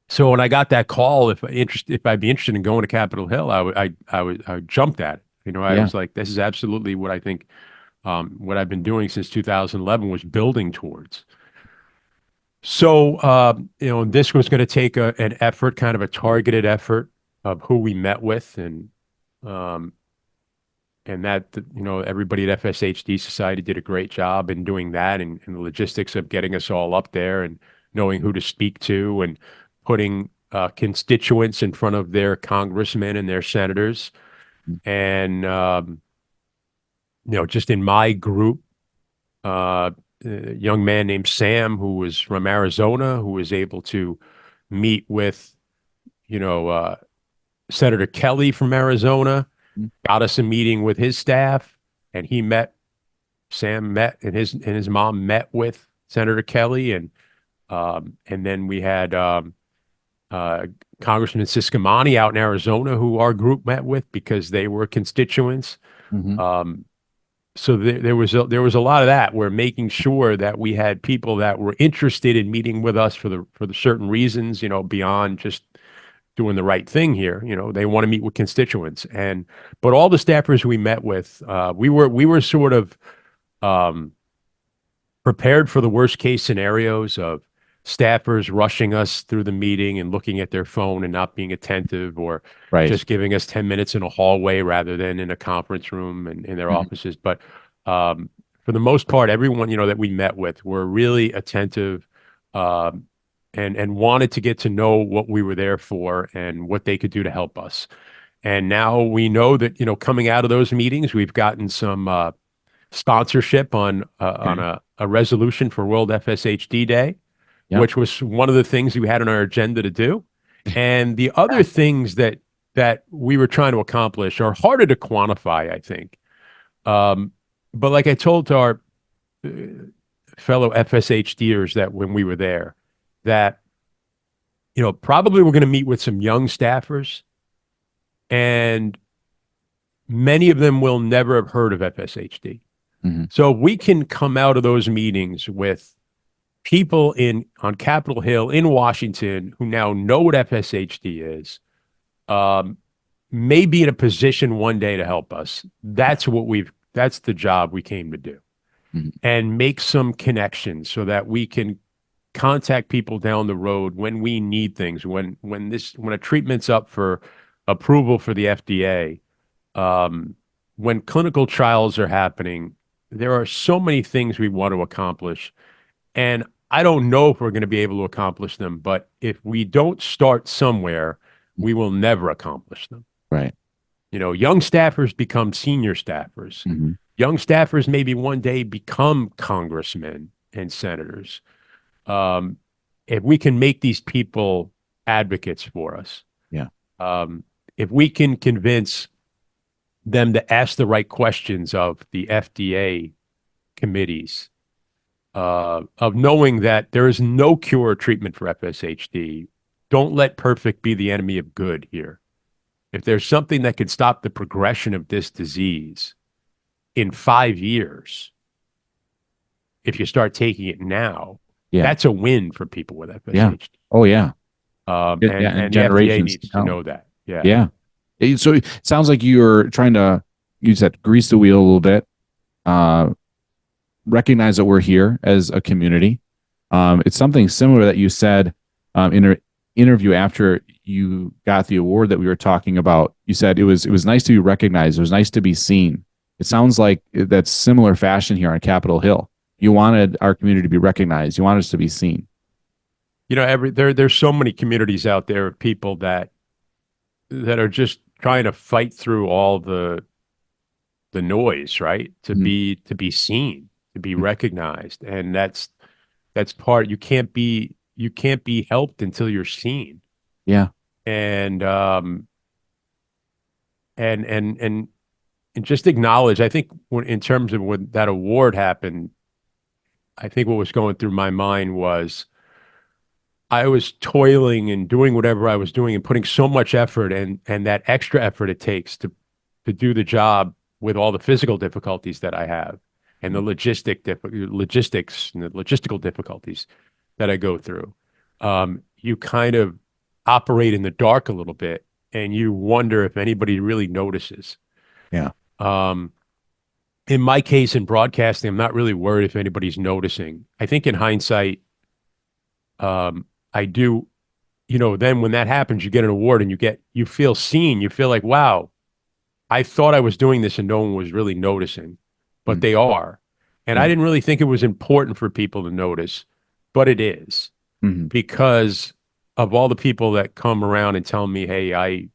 so when I got that call, if I'd be interested in going to Capitol Hill, I jumped at it. I Yeah. was like, this is absolutely what I think, what I've been doing since 2011 was building towards. So, this was going to take an effort, kind of a targeted effort of who we met with, um, and that, everybody at FSHD Society did a great job in doing that, and the logistics of getting us all up there and knowing who to speak to and putting constituents in front of their congressmen and their senators. And, just in my group, a young man named Sam, who was from Arizona, who was able to meet with, Senator Kelly from Arizona, got us a meeting with his staff, and Sam met, and his mom met with Senator Kelly, and then we had Congressman Siscomani out in Arizona, who our group met with because they were constituents. So there was a lot of that. We're making sure that we had people that were interested in meeting with us for the certain reasons, beyond just doing the right thing here. They want to meet with constituents, but all the staffers we met with, we were sort of prepared for the worst case scenarios of staffers rushing us through the meeting and looking at their phone and not being attentive, or just giving us 10 minutes in a hallway rather than in a conference room and in their offices. But for the most part, everyone, that we met with were really attentive, and wanted to get to know what we were there for and what they could do to help us. And now we know that, coming out of those meetings, we've gotten some sponsorship on a resolution for World FSHD Day, which was one of the things we had on our agenda to do. And the other things that we were trying to accomplish are harder to quantify, I think. But like I told to our fellow FSHDers that when we were there, that, probably we're going to meet with some young staffers, and many of them will never have heard of FSHD. So we can come out of those meetings with people on Capitol Hill in Washington who now know what FSHD is, may be in a position one day to help us. That's the job we came to do, and make some connections so that we can contact people down the road when we need things, when a treatment's up for approval for the FDA, when clinical trials are happening. There are so many things we want to accomplish, and I don't know if we're going to be able to accomplish them, but if we don't start somewhere, we will never accomplish them. Right. Young staffers become senior staffers. Young staffers maybe one day become congressmen and senators. If we can make these people advocates for us, if we can convince them to ask the right questions of the FDA committees, of knowing that there is no cure or treatment for FSHD. Don't let perfect be the enemy of good here. If there's something that could stop the progression of this disease in 5 years, if you start taking it now, that's a win for people with FSHD. Oh, yeah. And the FDA needs to know that. So it sounds like you're trying to, you said, grease the wheel a little bit, recognize that we're here as a community. It's something similar that you said in an interview after you got the award that we were talking about. You said it was nice to be recognized. It was nice to be seen. It sounds like that's similar fashion here on Capitol Hill. You wanted our community to be recognized. You wanted us to be seen. There's so many communities out there of people that are just trying to fight through all the noise, right? To be seen, to be recognized. And that's part. You can't be helped until you're seen. Yeah. And just acknowledge, I think in terms of when that award happened, I think what was going through my mind was I was toiling and doing whatever I was doing and putting so much effort and that extra effort it takes to do the job with all the physical difficulties that I have and the logistics and the logistical difficulties that I go through. You kind of operate in the dark a little bit, and you wonder if anybody really notices. Yeah. In my case, in broadcasting, I'm not really worried if anybody's noticing. I think in hindsight, I do, then when that happens, you get an award and you feel seen. You feel like, wow, I thought I was doing this and no one was really noticing, but they are. And I didn't really think it was important for people to notice, but it is, because of all the people that come around and tell me, hey,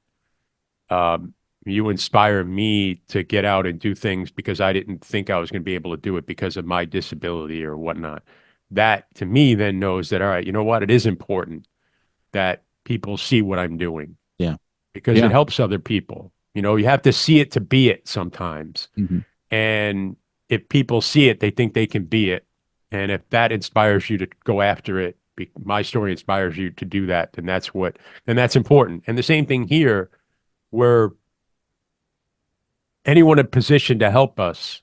you inspire me to get out and do things because I didn't think I was going to be able to do it because of my disability or whatnot. That to me then knows that, all right, you know what? It is important that people see what I'm doing. Yeah. Because it helps other people. You have to see it to be it sometimes. Mm-hmm. And if people see it, they think they can be it. And if that inspires you to go after it, my story inspires you to do that, then that's important. And the same thing here, where anyone in position to help us,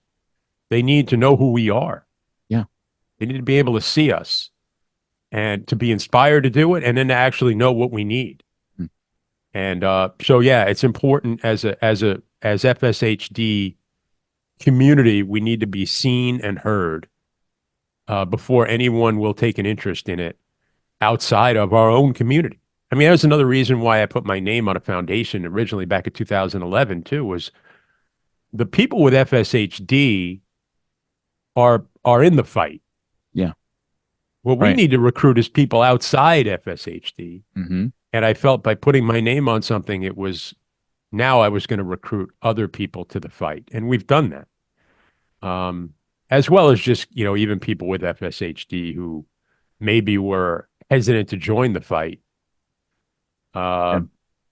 they need to know who we are. Yeah. They need to be able to see us and to be inspired to do it, and then to actually know what we need. And so, yeah, it's important as FSHD community, we need to be seen and heard before anyone will take an interest in it outside of our own community. I mean, that was another reason why I put my name on a foundation originally back in 2011 too, was the people with FSHD are in the fight. Yeah. What we need to recruit is people outside FSHD. Mm-hmm. And I felt by putting my name on something, now I was going to recruit other people to the fight. And we've done that. As well as just, even people with FSHD who maybe were hesitant to join the fight.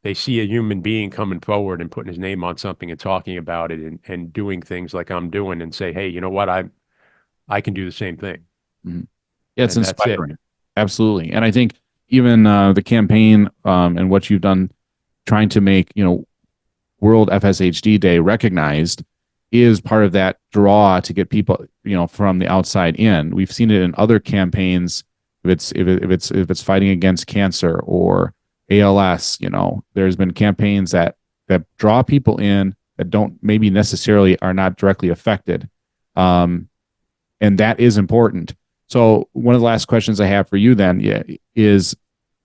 They see a human being coming forward and putting his name on something and talking about it and doing things like I'm doing and say, hey, you know what? I can do the same thing. Mm-hmm. Yeah, it's inspiring. Absolutely. And I think even the campaign and what you've done trying to make, World FSHD Day recognized is part of that draw to get people, from the outside in. We've seen it in other campaigns. If it's fighting against cancer or ALS, there's been campaigns that draw people in that don't maybe necessarily are not directly affected. And that is important. So one of the last questions I have for you then is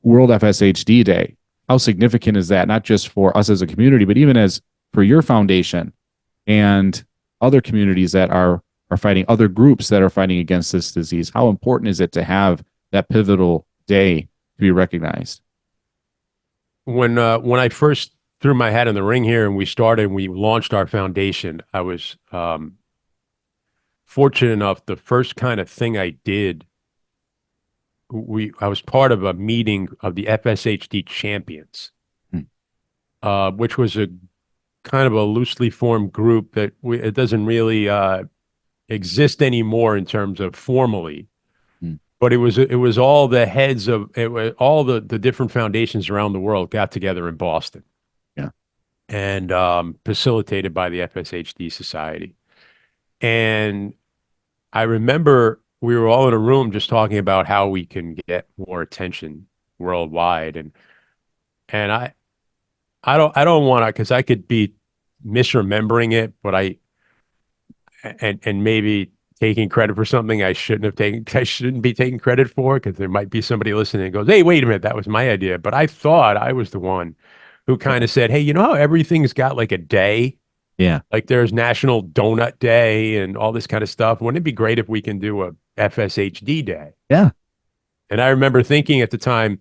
World FSHD Day. How significant is that, not just for us as a community, but even as for your foundation and other communities that are fighting, other groups that are fighting against this disease? How important is it to have that pivotal day to be recognized? When I first threw my hat in the ring here and we launched our foundation, I was fortunate enough, the first kind of thing I did, I was part of a meeting of the FSHD champions, which was a kind of a loosely formed group that it doesn't really exist anymore in terms of formally, but it was all the heads of all the different foundations around the world got together in Boston, and facilitated by the FSHD Society. And I remember we were all in a room just talking about how we can get more attention worldwide. And I don't want to, because I could be misremembering it, but and maybe taking credit for something I shouldn't be taking credit for, because there might be somebody listening and goes, hey, wait a minute, that was my idea. But I thought I was the one who kind of said, hey, you know how everything's got like a day? Yeah. Like there's National Donut Day and all this kind of stuff. Wouldn't it be great if we can do a FSHD Day? Yeah. And I remember thinking at the time,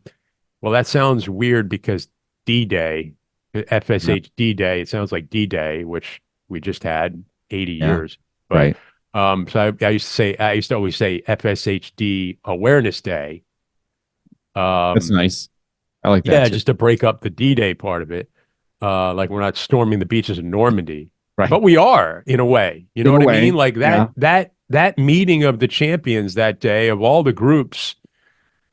well, that sounds weird because D-Day, FSHD Day, it sounds like D-Day, which we just had 80 years. But, so I used to always say FSHD Awareness Day. That's nice. I like that. Yeah, just to break up the D-Day part of it. Like we're not storming the beaches of Normandy, but we are in a way. You know what I mean? Like that meeting of the champions that day of all the groups,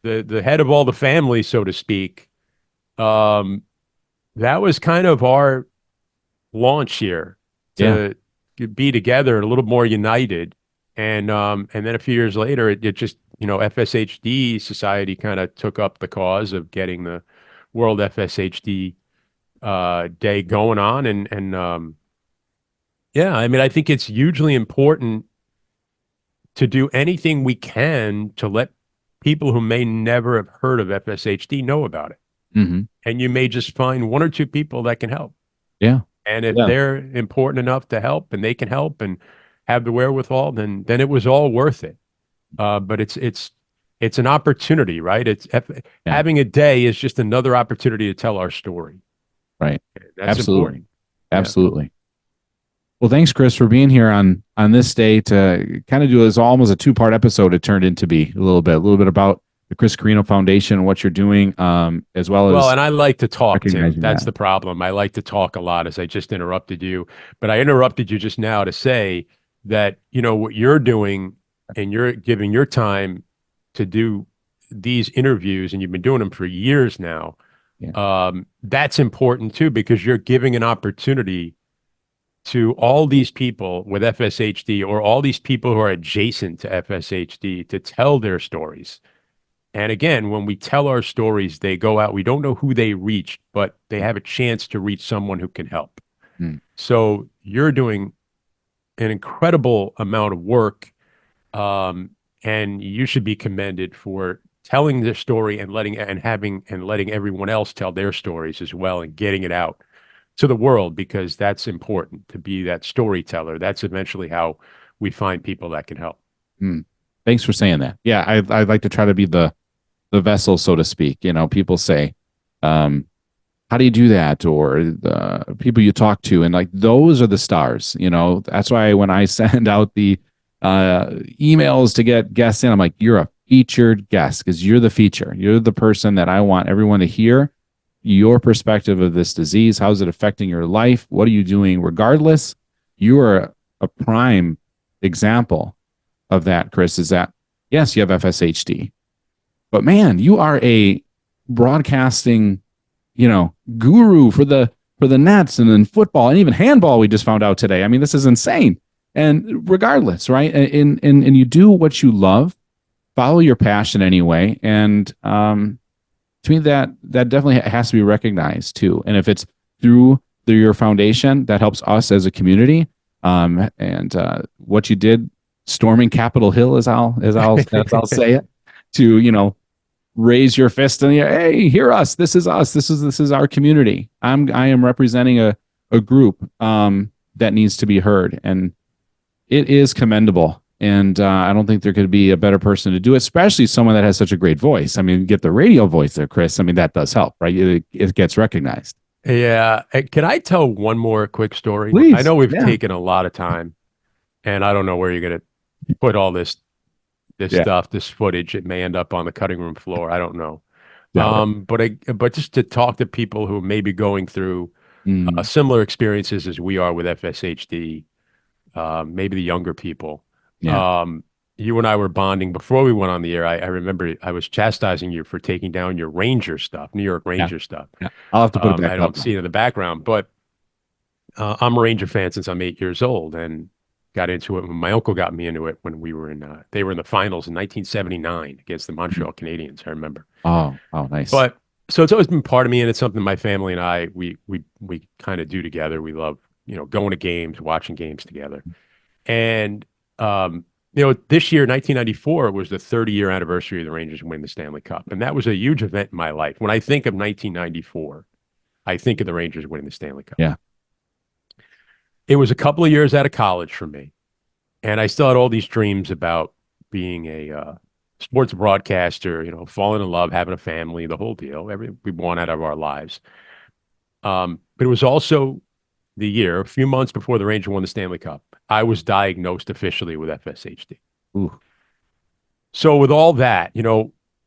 the head of all the families, so to speak. That was kind of our launch here to be together, a little more united, and then a few years later, it just FSHD Society kind of took up the cause of getting the World FSHD Day going on, and yeah, I mean, I think it's hugely important to do anything we can to let people who may never have heard of FSHD know about it. Mm-hmm. And you may just find one or two people that can help. Yeah. And if they're important enough to help and they can help and have the wherewithal, then it was all worth it. But it's it's an opportunity, right? Having a day is just another opportunity to tell our story. Right. That's Absolutely. important. Absolutely. Yeah. Well, thanks, Chris, for being here on this day to kind of do this almost a 2-part episode. It turned into be a little bit about the Chris Carrino Foundation and what you're doing, as well as. And I like to talk, Tim. That's that. the problem. I like to talk a lot, as I just interrupted you. But I interrupted you just now to say that, what you're doing and you're giving your time to do these interviews, and you've been doing them for years now. Yeah. That's important too, because you're giving an opportunity to all these people with FSHD, or all these people who are adjacent to FSHD, to tell their stories. And again, when we tell our stories, they go out. We don't know who they reached, but they have a chance to reach someone who can help. So you're doing an incredible amount of work, and you should be commended for telling their story and letting everyone else tell their stories as well, and getting it out to the world, because that's important, to be that storyteller. That's eventually how we find people that can help. Thanks for saying that. Yeah, I'd like to try to be the vessel, so to speak. People say, how do you do that? Or the people you talk to, and like, those are the stars. That's why when I send out the emails to get guests in, I'm like, you're a featured guest, because you're the feature. You're the person that I want everyone to hear your perspective of this disease. How is it affecting your life? What are you doing? Regardless, you are a prime example of that, Chris. Is that, yes, you have FSHD, but man, you are a broadcasting, guru for the Nets, and then football, and even handball. We just found out today. I mean, this is insane. And regardless, right? And you do what you love, follow your passion anyway. And to me, that definitely has to be recognized too. And if it's through your foundation, that helps us as a community. And what you did, storming Capitol Hill, as I'll say it, to raise your fist and, hey, hear us. This is us. This is our community. I am representing a group that needs to be heard, and it is commendable. And I don't think there could be a better person to do it, especially someone that has such a great voice. I mean, get the radio voice there, Chris. I mean, that does help, right? It gets recognized. Yeah. Can I tell one more quick story? Please. I know we've taken a lot of time, and I don't know where you're going to put all this stuff, this footage. It may end up on the cutting room floor. I don't know. But just to talk to people who may be going through similar experiences as we are with FSHD, maybe the younger people. Yeah. You and I were bonding before we went on the air. I remember I was chastising you for taking down your Ranger stuff, New York Ranger stuff. Yeah. I'll have to put it back up. I don't see it in the background, but I'm a Ranger fan since I'm 8 years old, and got into it when my uncle got me into it when they were in the finals in 1979 against the Montreal Canadiens. I remember. Oh, nice. But so it's always been part of me, and it's something my family and I we kind of do together. We love going to games, watching games together, and this year, 1994, was the 30-year anniversary of the Rangers winning the Stanley Cup. And that was a huge event in my life. When I think of 1994, I think of the Rangers winning the Stanley Cup. Yeah. It was a couple of years out of college for me. And I still had all these dreams about being a sports broadcaster, falling in love, having a family, the whole deal, we want out of our lives. But it was also the year, a few months before the Rangers won the Stanley Cup, I was diagnosed officially with FSHD. Ooh. So with all that,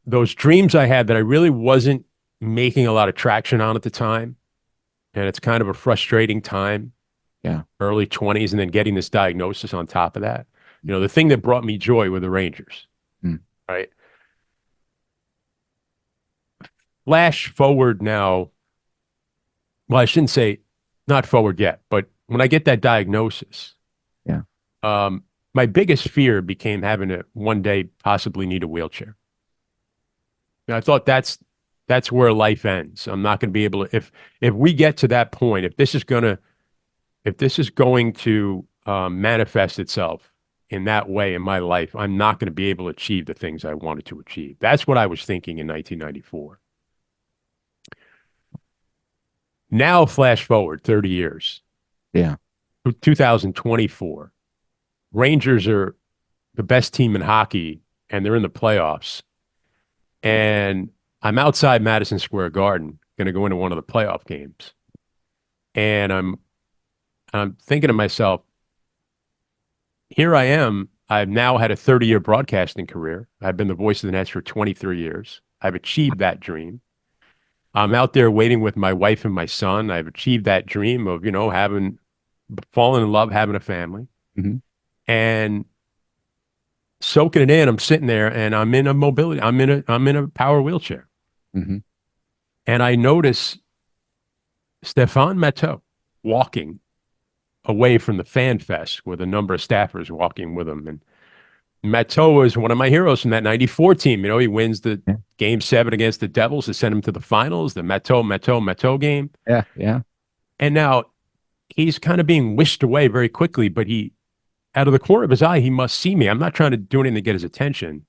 those dreams I had that I really wasn't making a lot of traction on at the time, and it's kind of a frustrating time, early 20s, and then getting this diagnosis on top of that. The thing that brought me joy were the Rangers, right? Flash forward now. Well, I shouldn't say not forward yet, but when I get that diagnosis, my biggest fear became having to one day possibly need a wheelchair. And I thought that's where life ends. I'm not going to be able to, if we get to that point, if this is going to manifest itself in that way in my life, I'm not going to be able to achieve the things I wanted to achieve. That's what I was thinking in 1994. Now, flash forward 30 years. Yeah. 2024. Rangers are the best team in hockey, and they're in the playoffs. And I'm outside Madison Square Garden, going to go into one of the playoff games. And I'm thinking to myself, here I am. I've now had a 30-year broadcasting career. I've been the voice of the Nets for 23 years. I've achieved that dream. I'm out there waiting with my wife and my son. I've achieved that dream of, having fallen in love, having a family. Mm-hmm. And soaking it in, I'm sitting there and I'm in a power wheelchair. Mm-hmm. And I notice Stefan Matteau walking away from the fan fest with a number of staffers walking with him. And Matteau was one of my heroes from that 94 team. He wins the game 7 against the Devils to send him to the finals, the Matteau game. Yeah, yeah. And now he's kind of being wished away very quickly, but out of the corner of his eye, he must see me. I'm not trying to do anything to get his attention.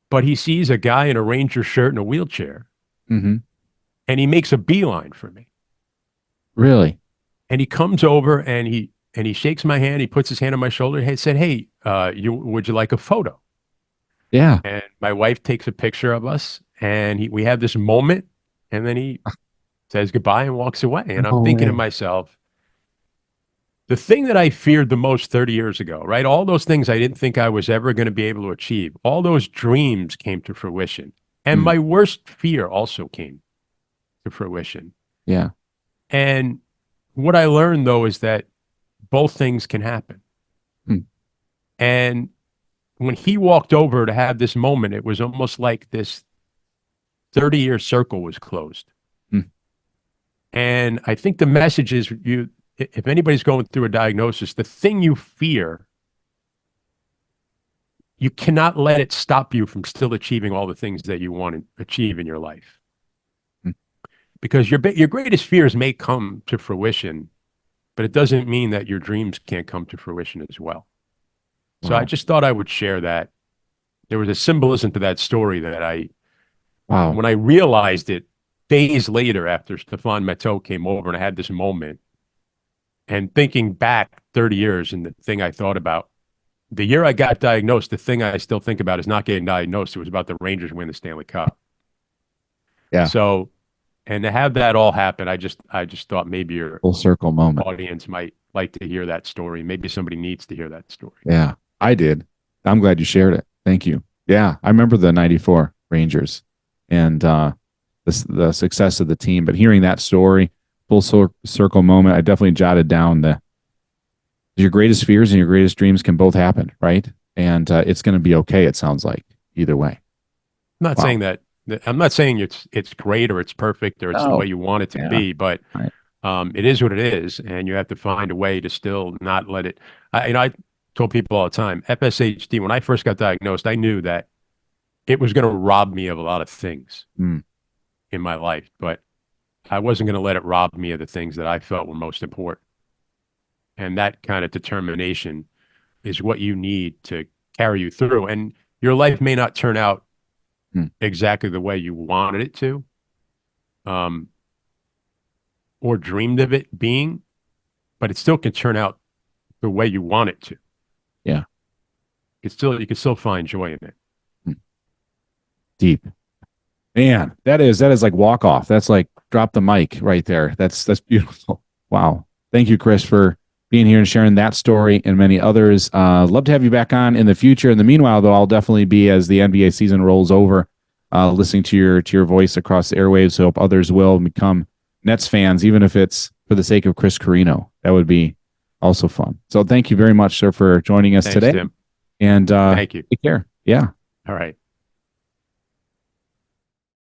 But he sees a guy in a Ranger shirt and a wheelchair. Mm-hmm. And he makes a beeline for me. Really? And he comes over and he shakes my hand. He puts his hand on my shoulder. He said, "Hey, would you like a photo?" Yeah. And my wife takes a picture of us, and we have this moment, and then he says goodbye and walks away. And I'm thinking to myself, the thing that I feared the most 30 years ago, right? All those things I didn't think I was ever going to be able to achieve. All those dreams came to fruition. And my worst fear also came to fruition. Yeah. And what I learned, though, is that both things can happen. And when he walked over to have this moment, it was almost like this 30-year circle was closed. And I think the message is, if anybody's going through a diagnosis, the thing you fear, you cannot let it stop you from still achieving all the things that you want to achieve in your life. Because your greatest fears may come to fruition, but it doesn't mean that your dreams can't come to fruition as well. So I just thought I would share that. There was a symbolism to that story that when I realized it days later after Stefan Matteau came over and I had this moment, and thinking back 30 years and the thing I thought about, the year I got diagnosed, the thing I still think about is not getting diagnosed. It was about the Rangers winning the Stanley Cup. Yeah. So, and to have that all happen, I just thought maybe your full circle moment audience might like to hear that story. Maybe somebody needs to hear that story. Yeah, I did. I'm glad you shared it. Thank you. Yeah, I remember the 94 Rangers and the success of the team, but hearing that story, full circle moment, I definitely jotted down your greatest fears and your greatest dreams can both happen, right? And it's going to be okay, it sounds like, either way. I'm not saying that. I'm not saying it's great or it's perfect or it's the way you want it to be, but it is what it is, and you have to find a way to still not let it. I told people all the time, FSHD, when I first got diagnosed, I knew that it was going to rob me of a lot of things in my life, but I wasn't going to let it rob me of the things that I felt were most important. And that kind of determination is what you need to carry you through. And your life may not turn out exactly the way you wanted it to, or dreamed of it being, but it still can turn out the way you want it to. Yeah. You can still find joy in it. Deep. Man, that is like walk off. That's like drop the mic right there. That's beautiful. Wow. Thank you, Chris, for being here and sharing that story and many others. Love to have you back on in the future. In the meanwhile, though, I'll definitely be, as the NBA season rolls over, listening to your voice across the airwaves. So hope others will become Nets fans, even if it's for the sake of Chris Carrino. That would be also fun. So thank you very much, sir, for joining us today. Tim. And thank you. Take care. Yeah. All right.